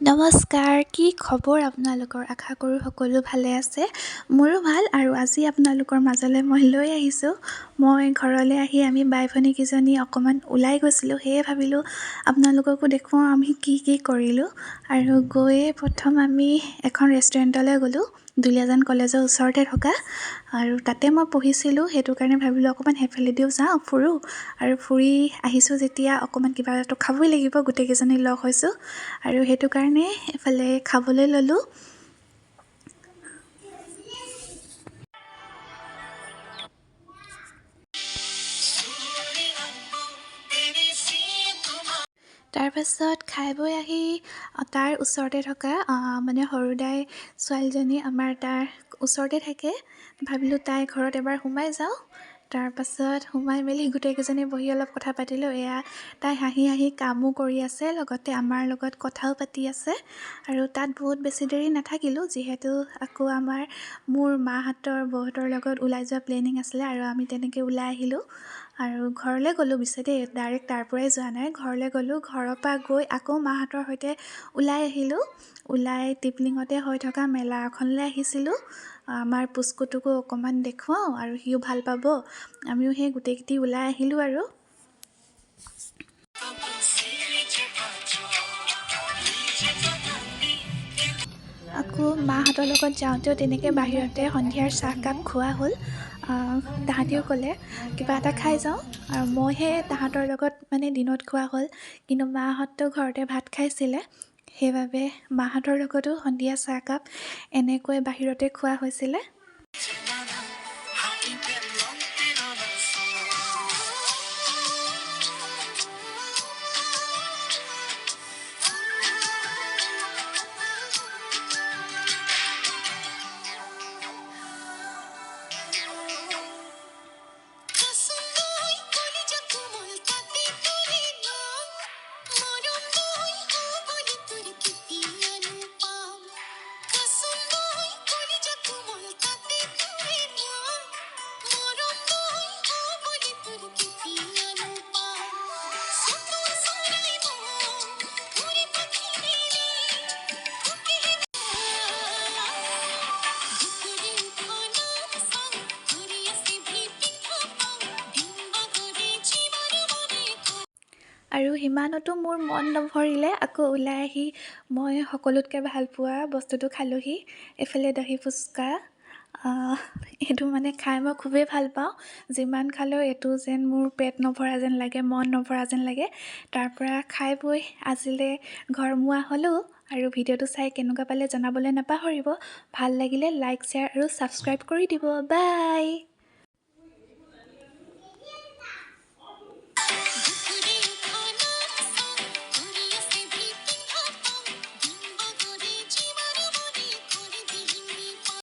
নমস্কাৰ, কি খবৰ আপোনালোকৰ? আশা কৰোঁ সকলো ভালে আছে। মোৰো ভাল আৰু আজি আপোনালোকৰ মাজলৈ মই লৈ আহিছোঁ। মই ঘৰলৈ আহি আমি বাই-ভনীকেইজনী অকণমান ওলাই গৈছিলোঁ। সেয়ে ভাবিলোঁ আপোনালোককো দেখুৱাওঁ আমি কি কৰিলোঁ। আৰু গৈয়ে প্ৰথম আমি এখন ৰেষ্টুৰেণ্টলৈ গ'লোঁ, দুলীয়াজান কলেজৰ ওচৰতে থকা। আৰু তাতে মই পঢ়িছিলোঁ, সেইটো কাৰণে ভাবিলোঁ অকণমান সেইফালেদিও যাওঁ, ফুৰোঁ। আৰু ফুৰি আহিছোঁ যেতিয়া অকণমান কিবা এটা খাবই লাগিব, গোটেইকেইজনী লগ হৈছোঁ। আৰু সেইটো কাৰণে এফালে খাবলৈ ল'লোঁ। তাৰপাছত খাই বৈ আহি তাৰ ওচৰতে থকা সৰু দাই ছোৱালীজনী আমাৰ তাৰ ওচৰতে থাকে। ভাবিলোঁ তাই ঘৰত এবাৰ সোমাই যাওঁ। তাৰপাছত সোমাই মেলি গোটেইকেইজনী বহি অলপ কথা পাতিলোঁ। তাই হাঁহি কামো কৰি আছে, লগতে আমাৰ লগত কথাও পাতি আছে। আৰু তাত বহুত বেছি দেৰি নাথাকিলোঁ, যিহেতু আকৌ মোৰ মাহঁতৰ বৌহঁতৰ লগত ওলাই যোৱা প্লেনিং আছিলে আৰু আমি তেনেকৈ ওলাই আহিলোঁ। আৰু ঘৰলৈ গ'লোঁ ডাইৰেক্ট তাৰ পৰাই যোৱা নাই, ঘৰলৈ গ'লোঁ। ঘৰৰ পৰা গৈ আকৌ মাহঁতৰ সৈতে ওলাই আহিলোঁ। ওলাই টিপলিঙতে হৈ থকা মেলা এখনলৈ আহিছিলোঁ। আমাৰ পুস্কুটোকো অকণমান দেখুৱাওঁ আৰু সিও ভাল পাব। আমিও সেই গোটেইকেইটি ওলাই আহিলোঁ আৰু। আকৌ মাহঁতৰ লগত যাওঁতেও তেনেকৈ বাহিৰতে সন্ধিয়াৰ চাহকাপ খোৱা হ'ল। তাহাঁতিও ক'লে কিবা এটা খাই যাওঁ, আৰু মইহে তাহাঁতৰ লগত দিনত খোৱা হ'ল, কিন্তু মাহঁততো ঘৰতে ভাত খাইছিলে। সেইবাবে মাহঁতৰ লগতো সন্ধিয়া চাহকাপ এনেকৈ বাহিৰতে খোৱা হৈছিলে। আৰু সিমানতো মোৰ মন নভৰিলে, আকৌ ওলাই আহি মই সকলোতকৈ ভাল পোৱা বস্তুটো খালোঁহি। এইফালে দহি ফুচকা। এইটো খাই মই খুবেই ভাল পাওঁ। যিমান খালেও এইটো যেন মোৰ পেট নভৰা যেন লাগে, মন নভৰা যেন লাগে। তাৰপৰা খাই বৈ আজিলৈ ঘৰমুৱা হ'লোঁ। আৰু ভিডিঅ'টো চাই কেনেকুৱা পালে জনাবলৈ নাপাহৰিব। ভাল লাগিলে লাইক, শ্বেয়াৰ আৰু ছাবস্ক্ৰাইব কৰি দিব। বাই।